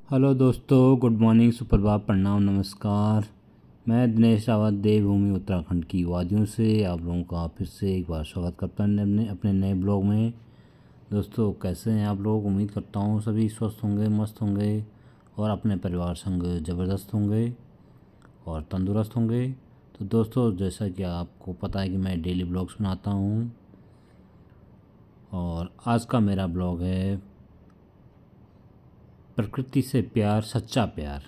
Hello दोस्तों, good morning, सुप्रभात, प्रणाम, नमस्कार। मैं दिनेश रावत देवभूमि उत्तराखंड की वादियों से आप लोगों का फिर से एक बार स्वागत करता हूँ अपने नए ब्लॉग में। दोस्तों, कैसे हैं आप लोग? उम्मीद करता हूँ सभी स्वस्थ होंगे, मस्त होंगे और अपने परिवार संग ज़बरदस्त होंगे और तंदुरुस्त होंगे। तो दोस्तों, जैसा कि आपको पता है कि मैं डेली ब्लॉग्स बनाता हूँ और आज का मेरा ब्लॉग है प्रकृति से प्यार, सच्चा प्यार।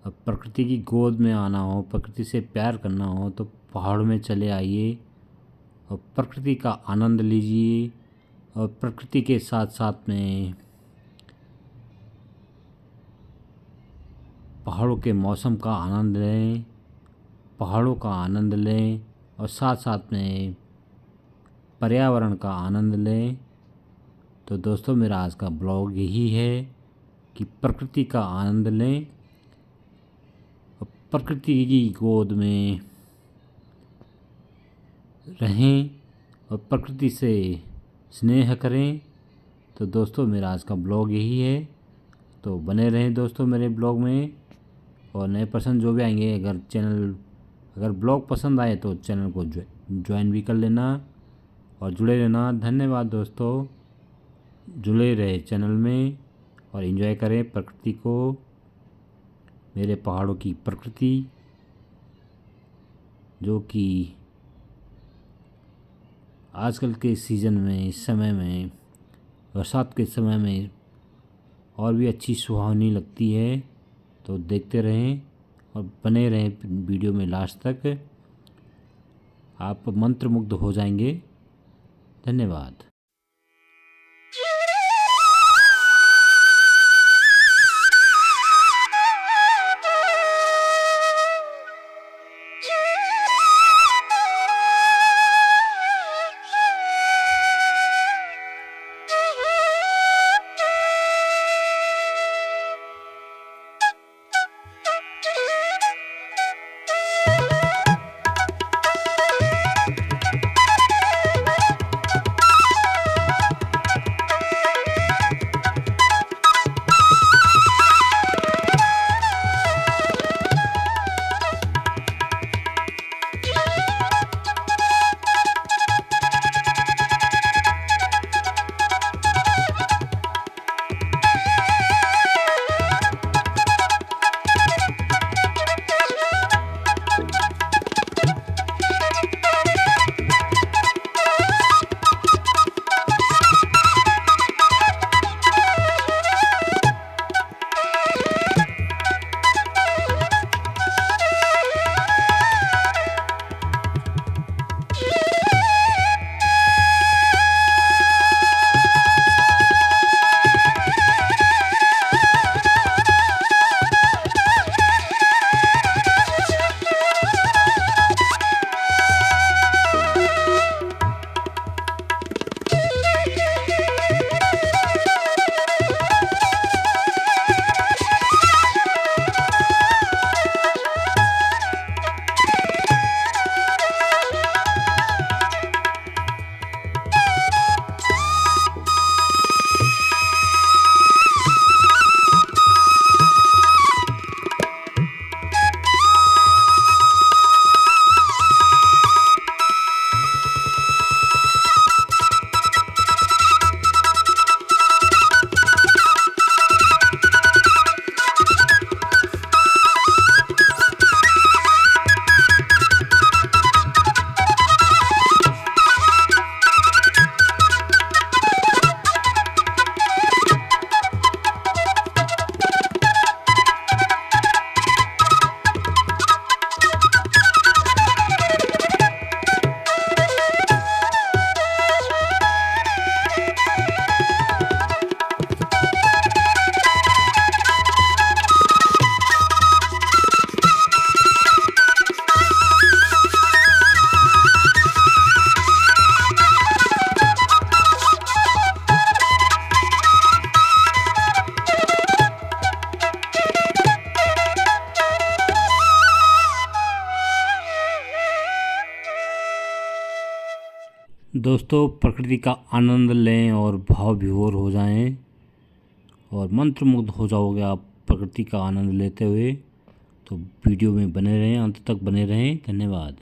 अब प्रकृति की गोद में आना हो, प्रकृति से प्यार करना हो तो पहाड़ों में चले आइए और प्रकृति का आनंद लीजिए और प्रकृति के साथ साथ में पहाड़ों के मौसम का आनंद लें, पहाड़ों का आनंद लें और साथ साथ में पर्यावरण का आनंद लें। तो दोस्तों, मेरा आज का ब्लॉग यही है कि प्रकृति का आनंद लें और प्रकृति की गोद में रहें और प्रकृति से स्नेह करें। तो दोस्तों, मेरा आज का ब्लॉग यही है। तो बने रहें दोस्तों मेरे ब्लॉग में और नए पर्सन जो भी आएंगे, अगर ब्लॉग पसंद आए तो चैनल को ज्वाइन भी कर लेना और जुड़े रहना। धन्यवाद दोस्तों, जुड़े रहे चैनल में और एंजॉय करें प्रकृति को, मेरे पहाड़ों की प्रकृति जो कि आजकल के सीज़न में, इस समय में, बरसात के समय में और भी अच्छी सुहावनी लगती है। तो देखते रहें और बने रहें वीडियो में लास्ट तक, आप मंत्रमुग्ध हो जाएंगे। धन्यवाद। दोस्तों, प्रकृति का आनंद लें और भाव विभोर हो जाएं और मंत्रमुग्ध हो जाओगे आप प्रकृति का आनंद लेते हुए। तो वीडियो में बने रहें, अंत तक बने रहें। धन्यवाद।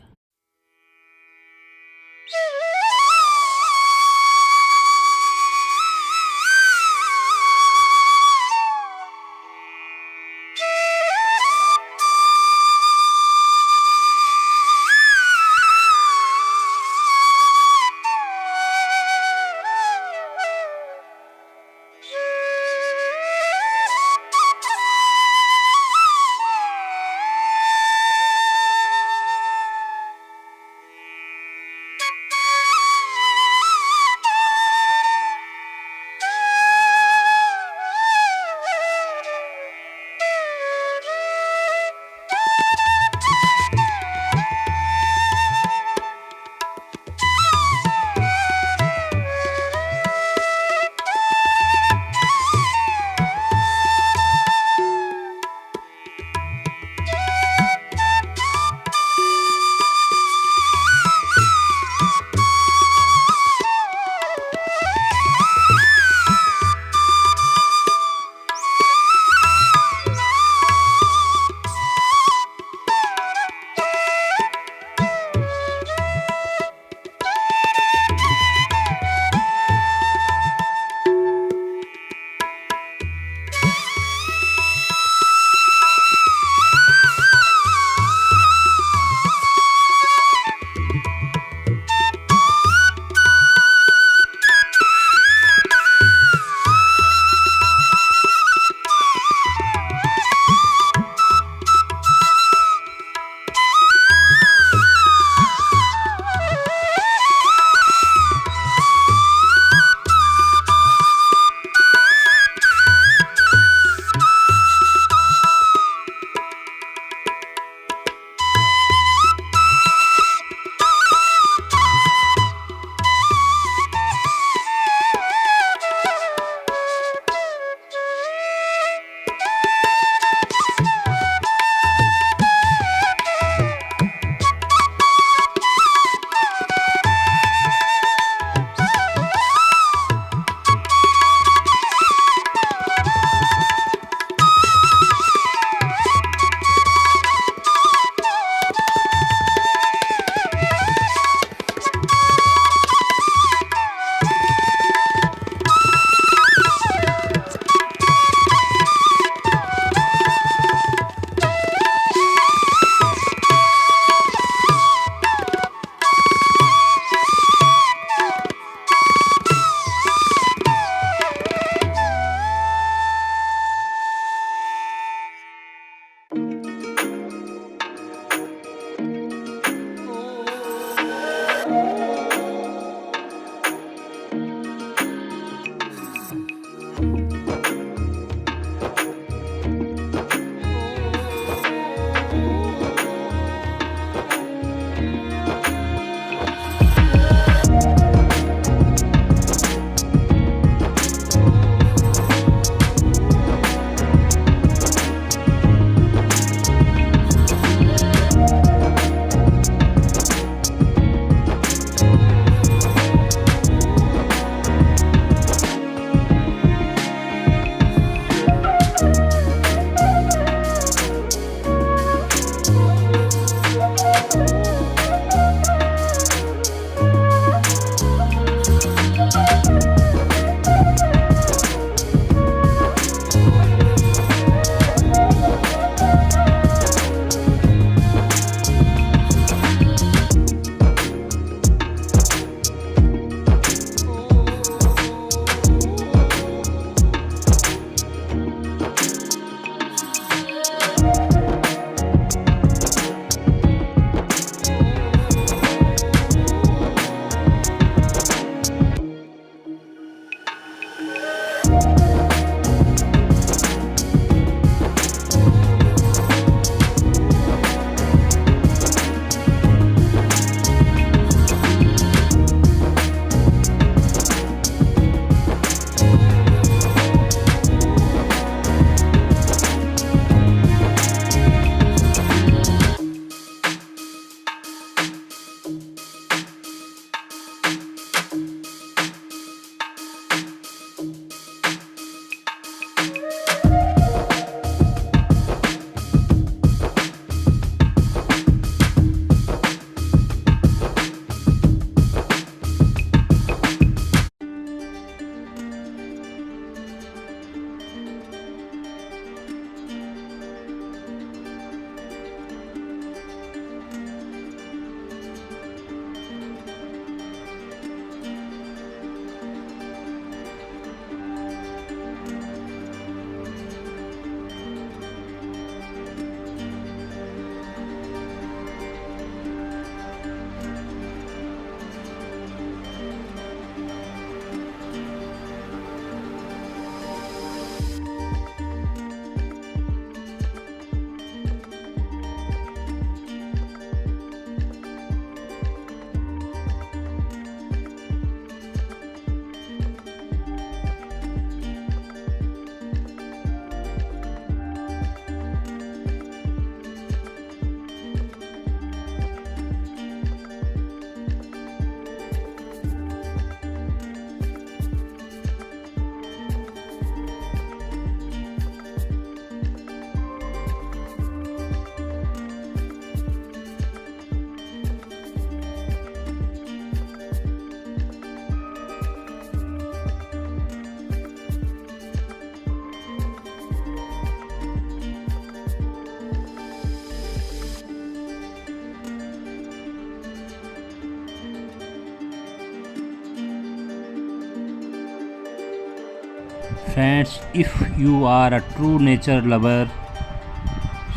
Friends, if you are a true nature lover,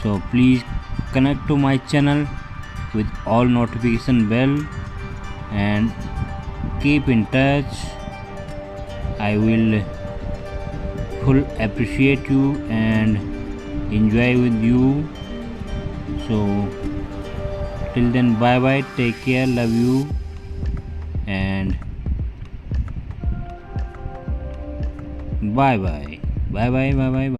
so please connect to my channel with all notification bell and keep in touch. I will full appreciate you and enjoy with you. So till then, bye bye, take care, love you, and bye bye, bye bye, bye bye.